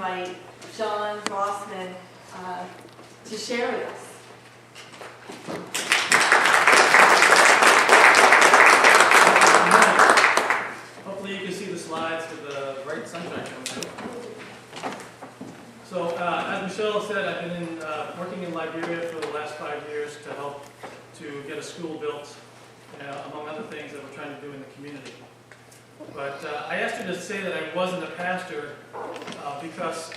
invite Jon Russman to share with us. Hopefully you can see the slides with the bright sunshine coming through. So, as Michelle said, I've been working in Liberia for the last 5 years to help to get a school built, among other things that we're trying to do in the community. But I asked her to say that I wasn't a pastor because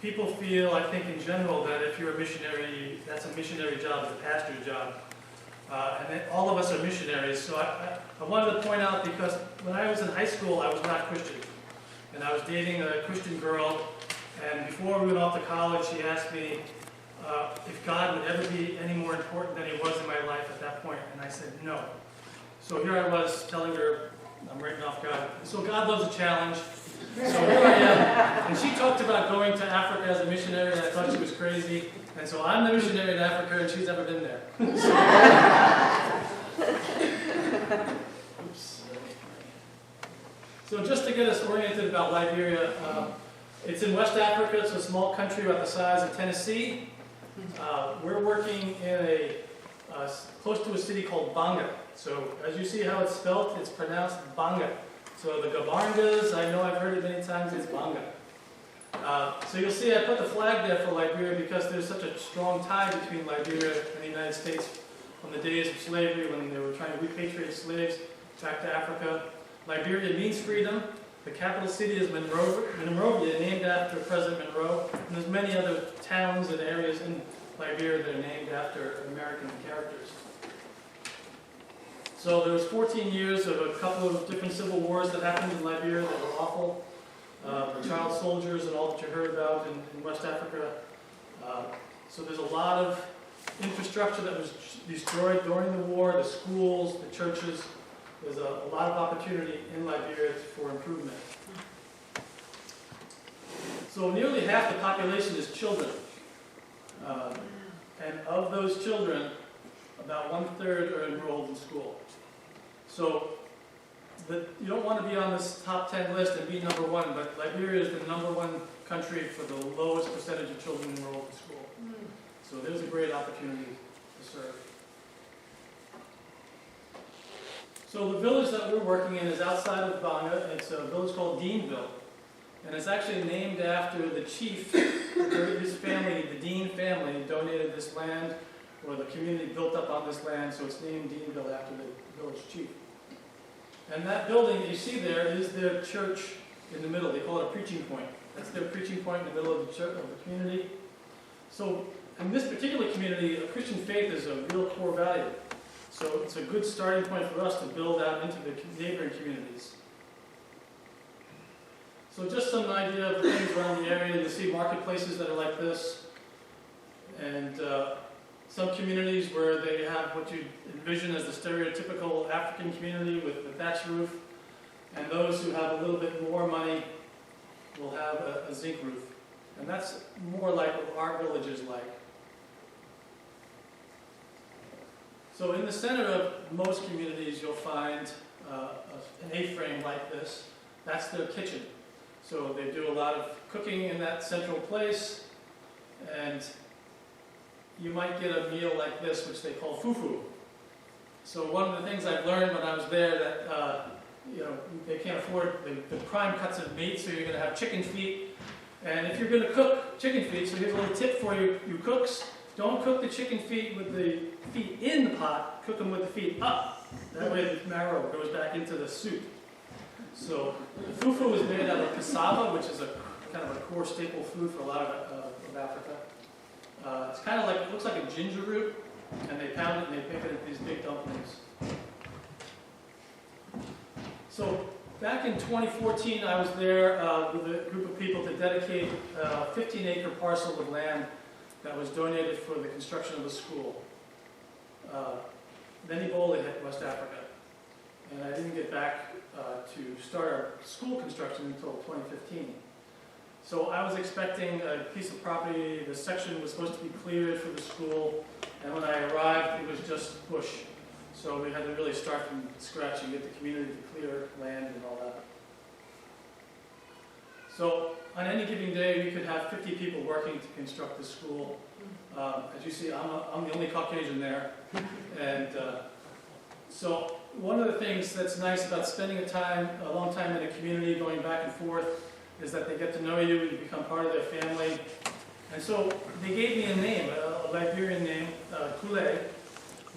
people feel, I think in general, that if you're a missionary, that's a missionary job, it's a pastor's job. And then all of us are missionaries. So I wanted to point out, because when I was in high school, I was not Christian. And I was dating a Christian girl. And before we went off to college, she asked me if God would ever be any more important than he was in my life at that point. And I said no. So here I was telling her, I'm writing off God. So God loves a challenge. So here I am. And she talked about going to Africa as a missionary, and I thought she was crazy. And so I'm the missionary in Africa, and she's never been there. Oops. So just to get us oriented about Liberia, it's in West Africa. It's a small country about the size of Tennessee. We're working in close to a city called Banga. So as you see how it's spelled, it's pronounced Banga. So the Gabangas, I know I've heard it many times, it's Banga. So you'll see I put the flag there for Liberia because there's such a strong tie between Liberia and the United States from the days of slavery when they were trying to repatriate slaves back to Africa. Liberia means freedom. The capital city is Monrovia, named after President Monroe. And there's many other towns and areas in Liberia that are named after American characters. So there was 14 years of a couple of different civil wars that happened in Liberia that were awful. The child soldiers and all that you heard about in West Africa. So there's a lot of infrastructure that was destroyed during the war, the schools, the churches. There's a lot of opportunity in Liberia for improvement. So nearly half the population is children. And of those children, about 1/3 are enrolled in school. So you don't want to be on this top 10 list and be number one, but Liberia is the #1 country for the lowest percentage of children enrolled in school. So there's a great opportunity to serve. So the village that we're working in is outside of Banga. It's a village called Deanville. And it's actually named after the chief. His family, the Dean family, donated this land, or the community built up on this land, so it's named Deanville after the village chief. And that building that you see there is their church in the middle. They call it a preaching point. That's their preaching point in the middle of the church, of the community. So in this particular community, a Christian faith is a real core value. So it's a good starting point for us to build out into the neighboring communities. So just some idea of things around the area. You see marketplaces that are like this. And some communities where they have what you envision as the stereotypical African community with the thatch roof. And those who have a little bit more money will have a zinc roof. And that's more like what our village is like. So in the center of most communities, you'll find an A-frame like this. That's their kitchen. So they do a lot of cooking in that central place. And you might get a meal like this, which they call fufu. So one of the things I've learned when I was there that they can't afford the prime cuts of meat, so you're going to have chicken feet. And if you're going to cook chicken feet, so here's a little tip for you cooks: don't cook the chicken feet with the feet in the pot. Cook them with the feet up. That way the marrow goes back into the soup. So the fufu is made out of cassava, which is a kind of a core staple food for a lot of Africa. It's kind of like, it looks like a ginger root, and they pound it and they make it into these big dumplings. So back in 2014, I was there with a group of people to dedicate a 15-acre parcel of land that was donated for the construction of a school. Then Ebola hit West Africa, and I didn't get back to start our school construction until 2015. So I was expecting a piece of property. The section was supposed to be cleared for the school, and when I arrived, it was just bush. So we had to really start from scratch and get the community to clear land and all that. So on any given day, we could have 50 people working to construct the school. As you see, I'm the only Caucasian there. And so one of the things that's nice about spending a long time in a community, going back and forth, is that they get to know you, you become part of their family. And so they gave me a name, a Liberian name, Kule,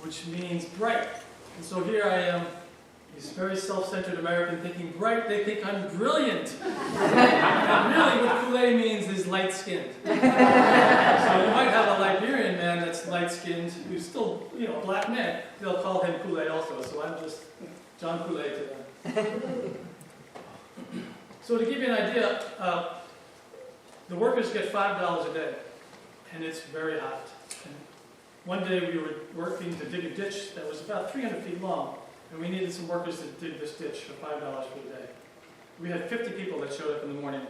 which means bright. And so here I am, this very self-centered American thinking bright, they think I'm brilliant. And really what Kule means is light-skinned. So you might have a Liberian man that's light-skinned, who's still, a black man. They'll call him Kule also, so I'm just John Kule to them. So to give you an idea, the workers get $5 a day, and it's very hot. And one day we were working to dig a ditch that was about 300 feet long, and we needed some workers to dig this ditch for $5 for the day. We had 50 people that showed up in the morning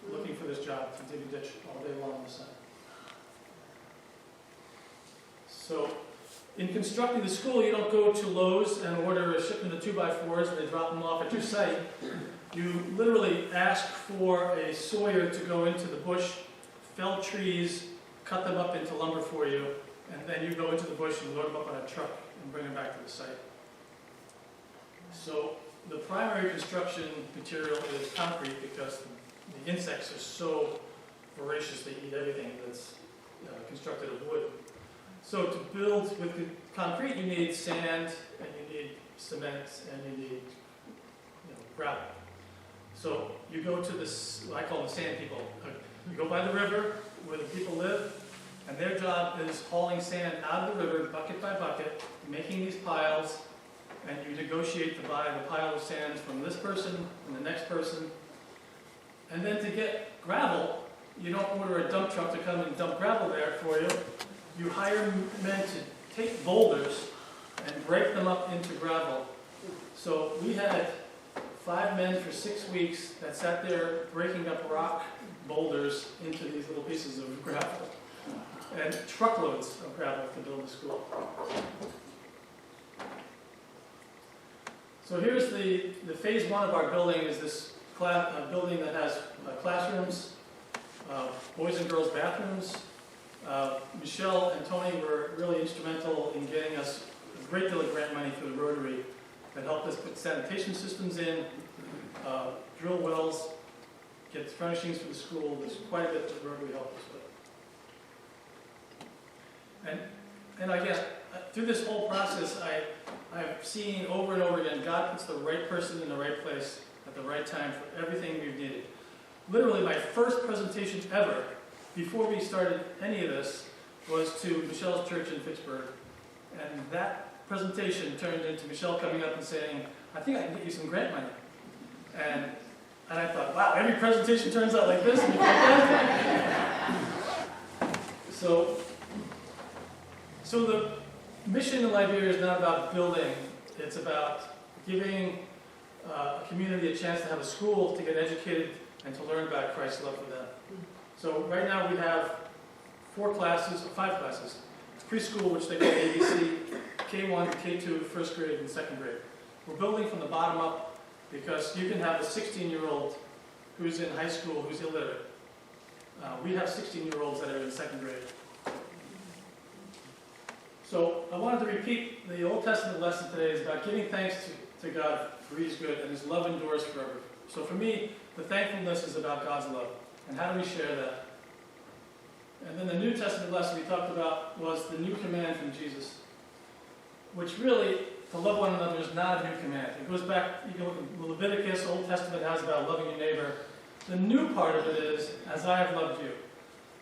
looking for this job to dig a ditch all day long in the sun. So in constructing the school, you don't go to Lowe's and order a shipment of 2x4s and they drop them off at your site. You literally ask for a sawyer to go into the bush, fell trees, cut them up into lumber for you, and then you go into the bush and load them up on a truck and bring them back to the site. So the primary construction material is concrete because the insects are so voracious, they eat everything that's constructed of wood. So to build with the concrete, you need sand, and you need cement, and you need gravel. So you go to this, what I call the sand people. You go by the river where the people live, and their job is hauling sand out of the river, bucket by bucket, making these piles, and you negotiate to buy the pile of sand from this person and the next person. And then to get gravel, you don't order a dump truck to come and dump gravel there for you. You hire men to take boulders and break them up into gravel. So we had 5 men for 6 weeks that sat there breaking up rock boulders into these little pieces of gravel. And truckloads of gravel to build the school. So here's the phase 1 of our building is this building that has classrooms, boys and girls bathrooms. Michelle and Tony were really instrumental in getting us a great deal of grant money through the Rotary that helped us put sanitation systems in, drill wells, get furnishings for the school. There's quite a bit that the Rotary helped us with. And again, through this whole process, I've seen over and over again, God puts the right person in the right place at the right time for everything we've needed. Literally, my first presentation ever, before we started any of this, was to Michelle's church in Fitchburg. And that presentation turned into Michelle coming up and saying, I think I can get you some grant money. And I thought, wow, every presentation turns out like this. So the mission in Liberia is not about building, it's about giving a community a chance to have a school to get educated and to learn about Christ's love for them. So right now we have 5 classes, preschool, which they call ABC, K1, K2, first grade, and second grade. We're building from the bottom up because you can have a 16-year-old who's in high school who's illiterate. We have 16-year-olds that are in second grade. So I wanted to repeat the Old Testament lesson today is about giving thanks to God for He's good and His love endures forever. So for me, the thankfulness is about God's love. And how do we share that? And then the New Testament lesson we talked about was the new command from Jesus, which really, to love one another is not a new command. It goes back, you can look at Leviticus, Old Testament has about loving your neighbor. The new part of it is, as I have loved you.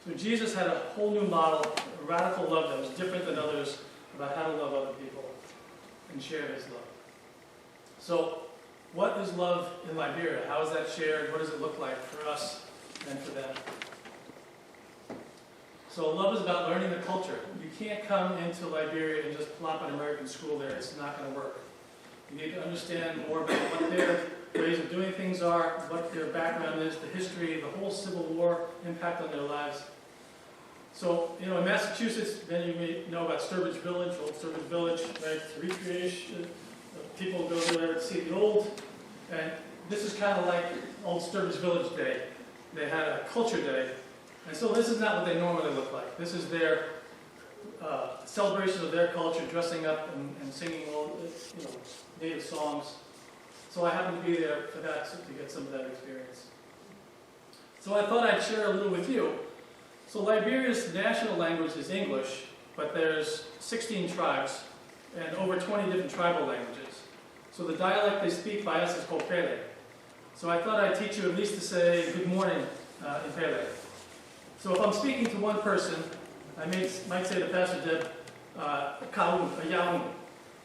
So Jesus had a whole new model, a radical love that was different than others about how to love other people and share His love. So what is love in Liberia? How is that shared? What does it look like for us and for them? So love is about learning the culture. You can't come into Liberia and just plop an American school there. It's not going to work. You need to understand more about what their ways of doing things are, what their background is, the history, the whole Civil War impact on their lives. So, in Massachusetts, then you may know about Sturbridge Village, Old Sturbridge Village, right? It's recreation. People go there to see the old. And this is kind of like Old Sturbridge Village Day. they had a culture day. And so this is not what they normally look like. This is their celebration of their culture, dressing up and singing all native songs. So I happened to be there for that, to get some of that experience. So I thought I'd share a little with you. So Liberia's national language is English, but there's 16 tribes and over 20 different tribal languages. So the dialect they speak by us is called Pele. So I thought I'd teach you at least to say good morning in Pele. So if I'm speaking to one person, I might say to Pastor Deb, Kaun, Yaun.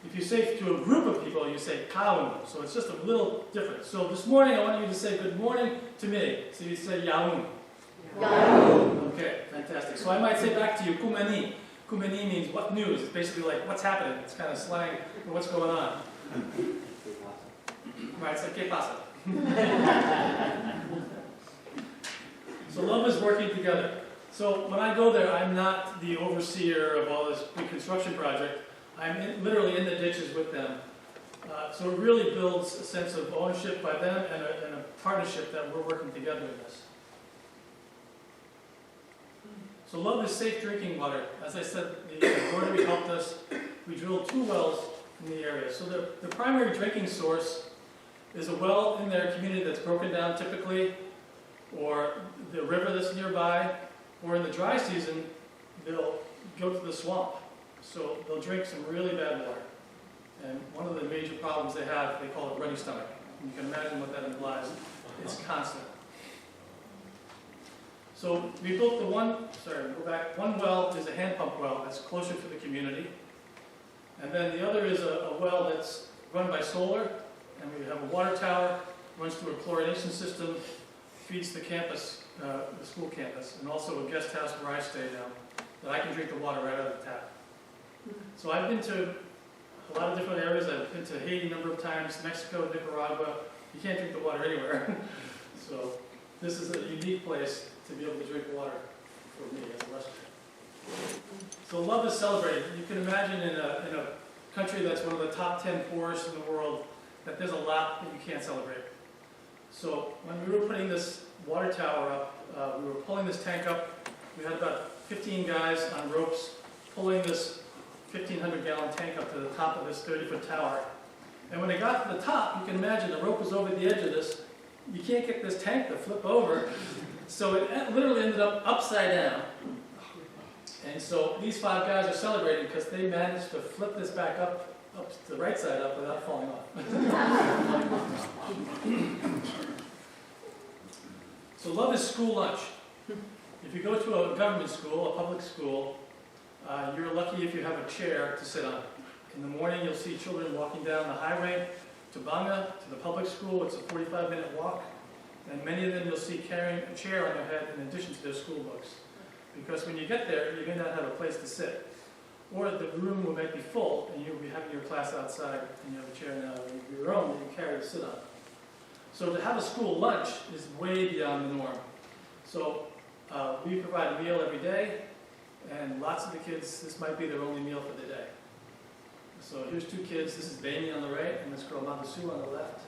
If you say to a group of people, you say Kaun. So it's just a little different. So this morning I want you to say good morning to me. So you say Yaun. Yaun. Okay, fantastic. So I might say back to you, Kumani. Kumani means what news? It's basically like what's happening. It's kind of slang for what's going on. Right, it's like ¿Qué pasa? So love is working together. So when I go there, I'm not the overseer of all this big construction project. I'm literally in the ditches with them. So it really builds a sense of ownership by them and a partnership that we're working together in this. So love is safe drinking water. As I said, the Rotary helped us. We drilled 2 wells in the area. So the primary drinking source is a well in their community that's broken down typically, or the river that's nearby, or in the dry season, they'll go to the swamp. So they'll drink some really bad water. And one of the major problems they have, they call it runny stomach. And you can imagine what that implies. It's constant. So we built one well is a hand pump well that's closer to the community. And then the other is a well that's run by solar, and we have a water tower, runs through a chlorination system, feeds the campus, the school campus, and also a guest house where I stay now, that I can drink the water right out of the tap. So I've been to a lot of different areas. I've been to Haiti a number of times, Mexico, Nicaragua. You can't drink the water anywhere. So this is a unique place to be able to drink water for me as a Westerner. So love is celebrated. You can imagine in a country that's one of the top 10 poorest in the world, that there's a lot that you can't celebrate. So when we were putting this water tower up, we were pulling this tank up. We had about 15 guys on ropes pulling this 1,500-gallon tank up to the top of this 30-foot tower. And when it got to the top, you can imagine the rope was over the edge of this. You can't get this tank to flip over. So it literally ended up upside down. And so these 5 guys are celebrating because they managed to flip this back up to the right side up without falling off. So love is school lunch. If you go to a government school, a public school, you're lucky if you have a chair to sit on. In the morning, you'll see children walking down the highway to Banga, to the public school. It's a 45-minute walk. And many of them you'll see carrying a chair on their head in addition to their school books. Because when you get there, you may not have a place to sit. Or the room will might be full, and you'll be having your class outside, and you have a chair now of your own that you carry to sit on. So to have a school lunch is way beyond the norm. So we provide a meal every day, and lots of the kids, this might be their only meal for the day. So here's 2 kids. This is Bainey on the right, and this girl Madasu on the left.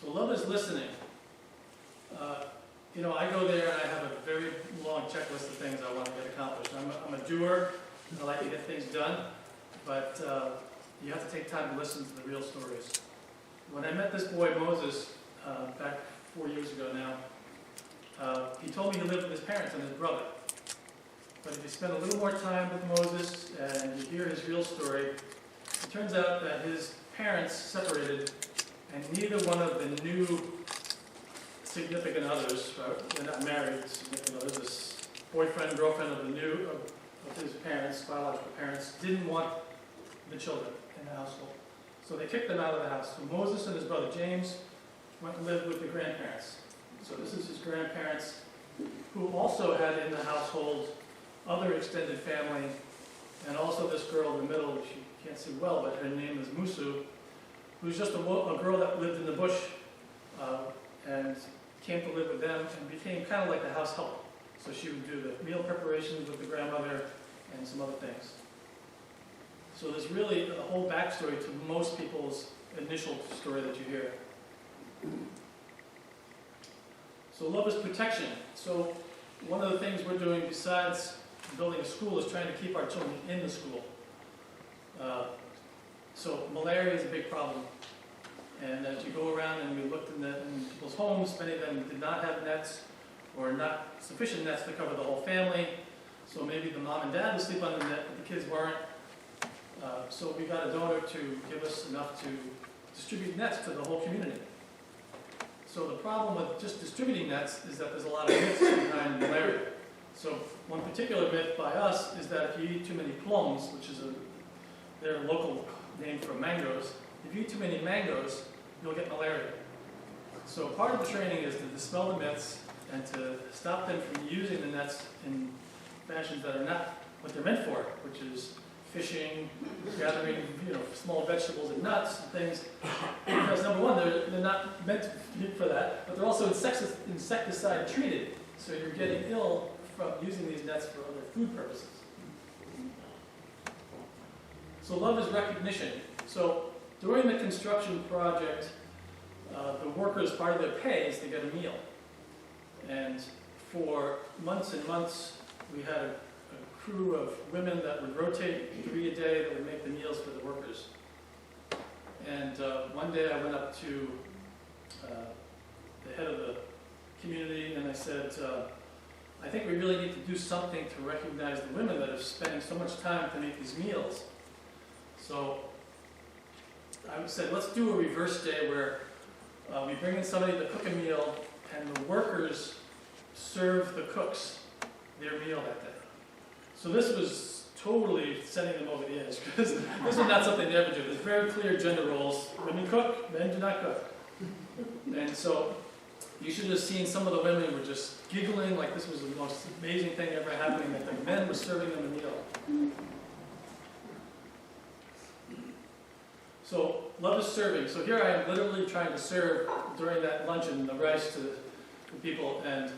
So love is listening. I go there and I have a very long checklist of things I want to get accomplished. I'm a doer, and I like to get things done, but you have to take time to listen to the real stories. When I met this boy, Moses, back 4 years ago now, he told me he lived with his parents and his brother. But if you spend a little more time with Moses and you hear his real story, it turns out that his parents separated, and neither one of the new significant others, they're not married significant others, this boyfriend, girlfriend of his parents, biological parents, didn't want the children in the household. So they kicked them out of the house. So Moses and his brother James went and lived with the grandparents. So this is his grandparents, who also had in the household other extended family, and also this girl in the middle, which you can't see well, but her name is Musu, who's just a girl that lived in the bush and came to live with them and became kind of like the house help. So she would do the meal preparations with the grandmother and some other things. So there's really a whole backstory to most people's initial story that you hear. So love is protection. So one of the things we're doing besides building a school is trying to keep our children in the school. So malaria is a big problem. And as you go around and we looked in people's homes, many of them did not have nets or not sufficient nets to cover the whole family. So maybe the mom and dad would sleep on the net, but the kids weren't. So we got a donor to give us enough to distribute nets to the whole community. So the problem with just distributing nets is that there's a lot of myths behind malaria. So one particular myth by us is that if you eat too many plums, which is their local name for mangoes, if you eat too many mangoes, you'll get malaria. So part of the training is to dispel the myths and to stop them from using the nets in fashions that are not what they're meant for, which is fishing, gathering, small vegetables and nuts and things. Because number one, they're not meant for that, but they're also insecticide treated, so you're getting ill from using these nets for other food purposes. So love is recognition. So during the construction project, the workers, part of their pay is to get a meal. And for months and months, we had a crew of women that would rotate 3 a day that would make the meals for the workers. And one day I went up to the head of the community and I said, I think we really need to do something to recognize the women that are spending so much time to make these meals. So I said, let's do a reverse day where we bring in somebody to cook a meal and the workers serve the cooks their meal that day. So this was totally sending them over the edge because this was not something they ever do. There's very clear gender roles. Women cook, men do not cook. And so you should have seen some of the women were just giggling like this was the most amazing thing ever happening, that the men were serving them a meal. So love is serving. So here I am literally trying to serve during that luncheon the rice to the people, and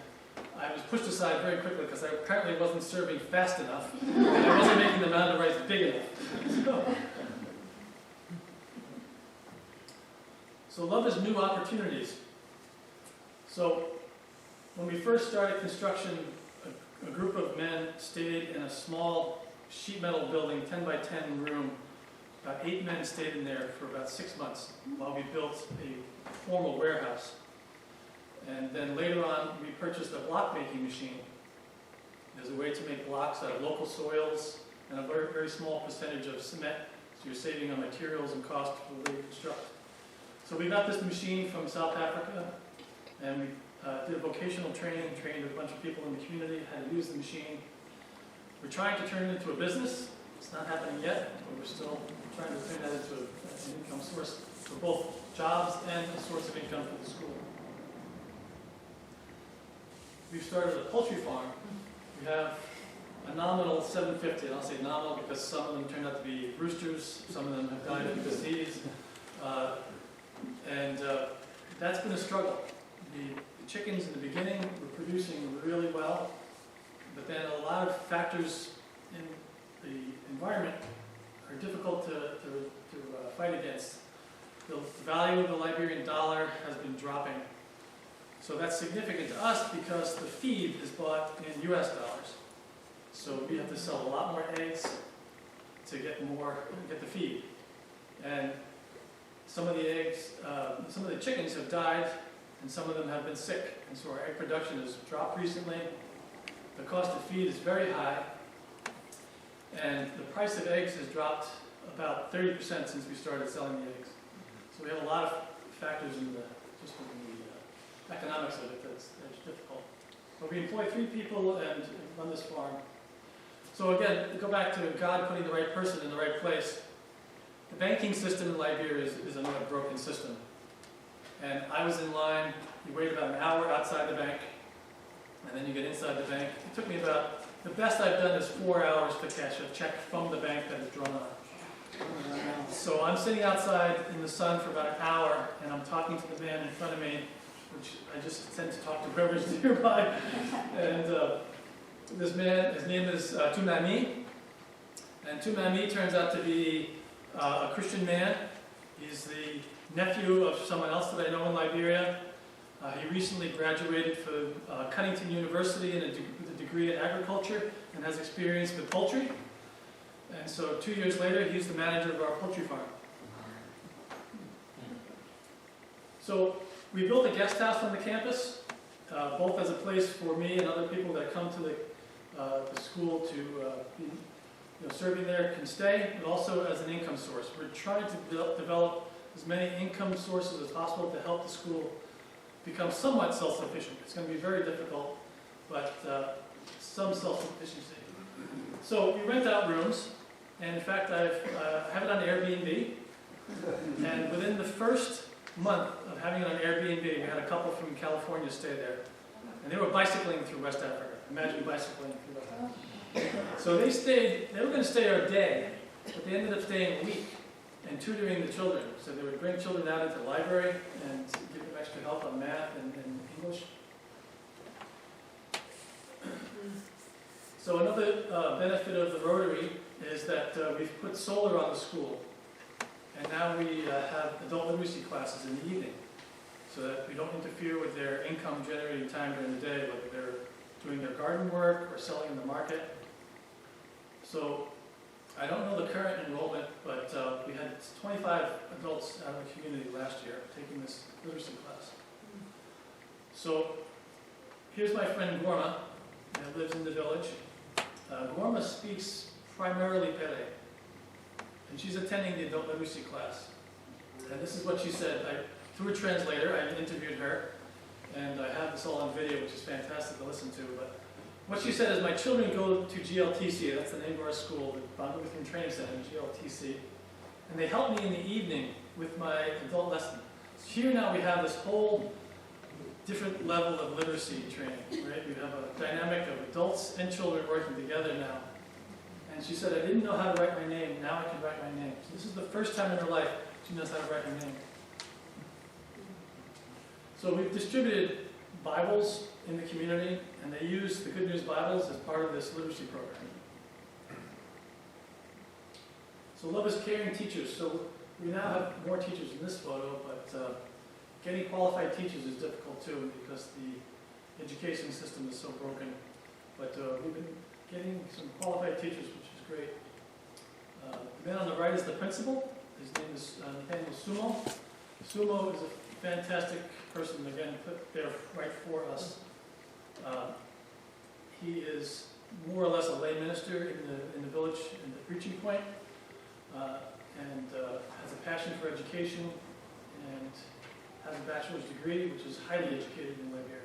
I was pushed aside very quickly because I apparently wasn't serving fast enough, and I wasn't making the amount of rice big enough. So love is new opportunities. So when we first started construction, a group of men stayed in a small sheet metal building, 10 by 10 room. About 8 men stayed in there for about 6 months while we built a formal warehouse. And then later on, we purchased a block making machine. There's a way to make blocks out of local soils and a very, very small percentage of cement, so you're saving on materials and cost for the way you construct. So we got this machine from South Africa, and we did a vocational training, trained a bunch of people in the community how to use the machine. We're trying to turn it into a business. It's not happening yet, but we're still trying to turn that into an income source for both jobs and a source of income for the school. We've started a poultry farm. We have a nominal 750, and I'll say nominal because some of them turned out to be roosters, some of them have died of disease, and that's been a struggle. The chickens in the beginning were producing really well, but then a lot of factors in the environment are difficult to fight against. The value of the Liberian dollar has been dropping. So that's significant to us because the feed is bought in US dollars. So we have to sell a lot more eggs to get the feed. And some of the eggs, some of the chickens have died and some of them have been sick. And so our egg production has dropped recently. The cost of feed is very high. And the price of eggs has dropped about 30% since we started selling the eggs. So we have a lot of factors in the economics of it that's difficult. But we employ 3 people and run this farm. So again, go back to God putting the right person in the right place. The banking system in Liberia is another broken system. And I was in line, you wait about an hour outside the bank, and then you get inside the bank. It took me about, the best I've done is 4 hours to cash a check from the bank that is drawn on. So I'm sitting outside in the sun for about an hour, and I'm talking to the man in front of me, which I just tend to talk to whoever's nearby. And this man, his name is Tumami. And Tumami turns out to be a Christian man. He's the nephew of someone else that I know in Liberia. He recently graduated from Connington University with a degree in agriculture and has experience with poultry. And so 2 years later, he's the manager of our poultry farm. So we built a guest house on the campus, both as a place for me and other people that come to the school to be serving there can stay, but also as an income source. We're trying to develop as many income sources as possible to help the school become somewhat self-sufficient. It's going to be very difficult, but some self-sufficiency. So we rent out rooms, and in fact I have it on Airbnb, and within the first month of having it on Airbnb, we had a couple from California stay there, and they were bicycling through West Africa. Imagine bicycling through West Africa. So they were going to stay a day, but they ended up staying a week and tutoring the children. So they would bring children out into the library and give them extra help on math and English. So another benefit of the Rotary is that we've put solar on the school. And now we have adult literacy classes in the evening, so that we don't interfere with their income generating time during the day, whether they're doing their garden work or selling in the market. So I don't know the current enrollment, but we had 25 adults out of the community last year taking this literacy class. So here's my friend Gorma, that lives in the village. Gorma speaks primarily Pele, and she's attending the adult literacy class. And this is what she said. Through a translator, I interviewed her, and I have this all on video, which is fantastic to listen to. But what she said is, my children go to GLTC, that's the name of our school, the Bongo Lutheran Training Center, GLTC, and they help me in the evening with my adult lesson. So here now we have this whole different level of literacy training, right? We have a dynamic of adults and children working together now. And she said, I didn't know how to write my name, now I can write my name. So this is the first time in her life she knows how to write her name. So we've distributed Bibles in the community, and they use the Good News Bibles as part of this literacy program. So love is caring teachers. So we now have more teachers in this photo, but getting qualified teachers is difficult too, because the education system is so broken. But we've been getting some qualified teachers, which is great. The man on the right is the principal. His name is Nathaniel Sumo. Sumo is a fantastic person, again, put there right for us. He is more or less a lay minister in the village, in the preaching point, and has a passion for education, and has a bachelor's degree, which is highly educated in Liberia.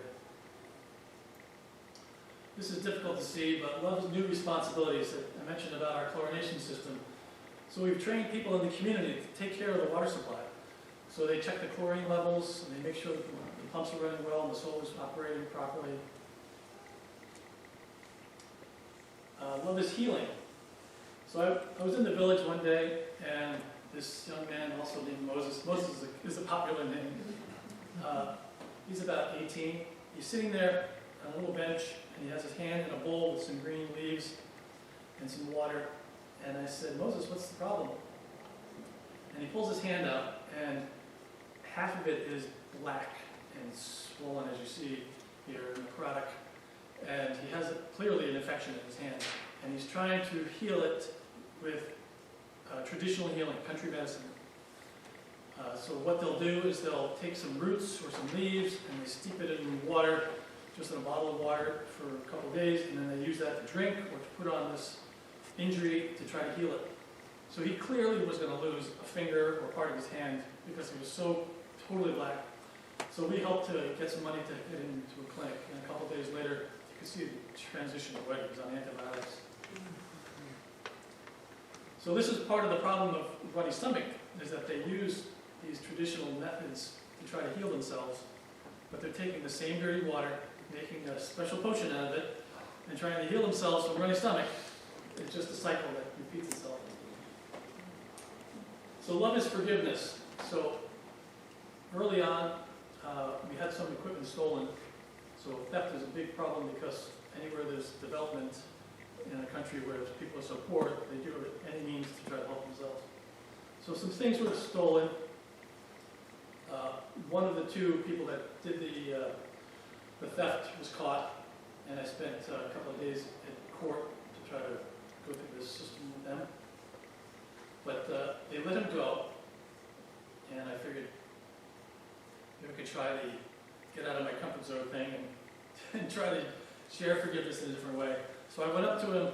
This is difficult to see, but loves new responsibilities that I mentioned about our chlorination system. So we've trained people in the community to take care of the water supply. So they check the chlorine levels, and they make sure that the pumps are running well and the solar's operating properly. Love is healing. So I was in the village one day, and this young man, also named Moses. Moses is a popular name. He's about 18. He's sitting there on a little bench, and he has his hand in a bowl with some green leaves and some water. And I said, Moses, what's the problem? And he pulls his hand out, and half of it is black and swollen, as you see here, necrotic. And he has clearly an infection in his hand. And he's trying to heal it with traditional healing, country medicine. So what they'll do is they'll take some roots or some leaves, and they steep it in water, just in a bottle of water for a couple of days, and then they use that to drink or to put on this injury to try to heal it. So he clearly was going to lose a finger or part of his hand because he was so totally black. So we helped to get some money to get him to a clinic, and a couple of days later, you could see the transition away. He was on antibiotics. So this is part of the problem of runny stomach, is that they use these traditional methods to try to heal themselves, but they're taking the same dirty water, making a special potion out of it, and trying to heal themselves from runny stomach. It's just a cycle that repeats itself. So love is forgiveness. So early on, we had some equipment stolen. So theft is a big problem, because anywhere there's development in a country where people are so poor, they do any means to try to help themselves. So some things were stolen. One of the two people that did the theft was caught, and I spent a couple of days at court to try to go through this system with them. But they let him go, and I figured maybe I could try to get out of my comfort zone thing and try to share forgiveness in a different way. So I went up to him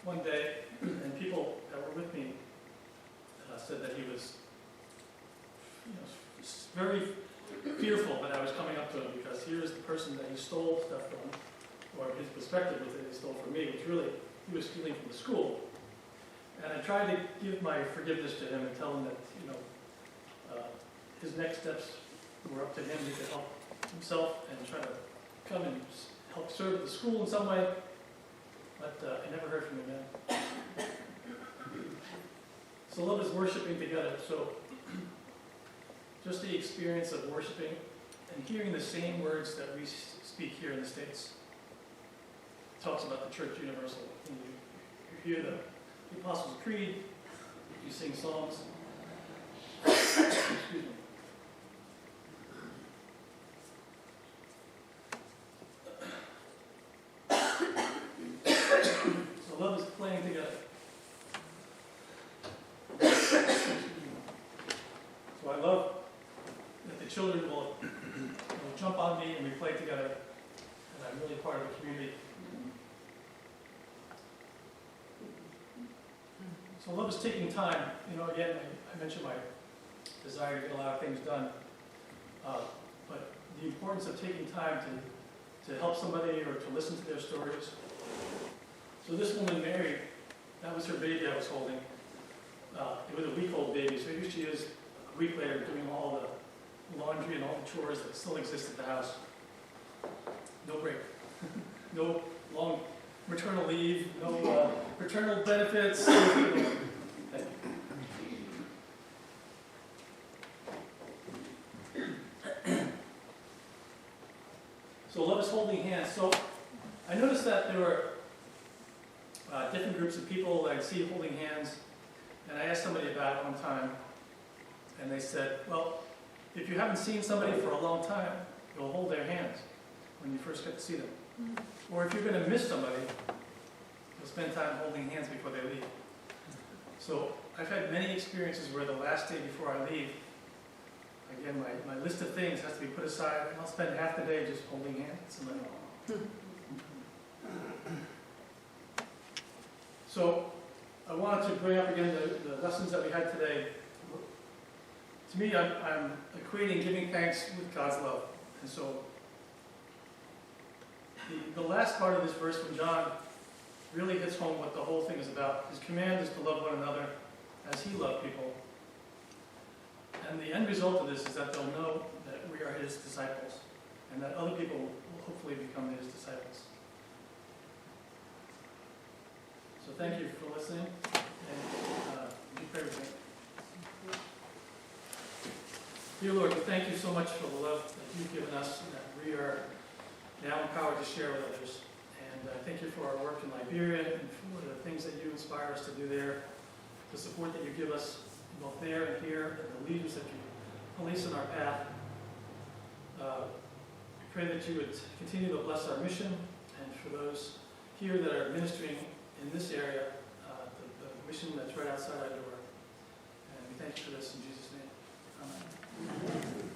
one day, and people that were with me said that he was, very fearful that I was coming up to him, because here is the person that he stole stuff from, or his perspective was that he stole from me, which really he was stealing from the school. And I tried to give my forgiveness to him and tell him that, his next steps were up to him. He could help himself and try to come and help serve the school in some way. But I never heard from him again. So love is worshiping together. So just the experience of worshiping and hearing the same words that we speak here in the States. It talks about the Church Universal. And you hear the Apostles' Creed, you sing songs. Excuse me. So love is playing together. So I love that the children will jump on me and we play together, and I'm really part of the community. So love is taking time. Again, I mentioned my desire to get a lot of things done, but the importance of taking time to help somebody or to listen to their stories. So this woman, Mary, that was her baby I was holding. It was a week-old baby, so here she is a week later doing all the laundry and all the chores that still exist at the house. No break. No long maternal leave, no paternal benefits. So love is holding hands. So I noticed that there were different groups of people that I'd see holding hands, and I asked somebody about it one time, and they said, well, if you haven't seen somebody for a long time, you'll hold their hands when you first get to see them. Or if you're going to miss somebody, you'll spend time holding hands before they leave. So I've had many experiences where the last day before I leave, again, my list of things has to be put aside, and I'll spend half the day just holding hands with somebody. So I wanted to bring up again the lessons that we had today. To me, I'm equating giving thanks with God's love. And so the last part of this verse from John really hits home what the whole thing is about. His command is to love one another as he loved people. And the end result of this is that they'll know that we are his disciples, and that other people will hopefully become his disciples. So thank you for listening, and you pray with me. Dear Lord, we thank you so much for the love that you've given us, and that we are now empowered to share with others. And thank you for our work in Liberia and for the things that you inspire us to do there, the support that you give us both there and here, and the leaders that you place in our path. We pray that you would continue to bless our mission, and for those here that are ministering in this area, the mission that's right outside our door. And we thank you for this in Jesus' name. Amen.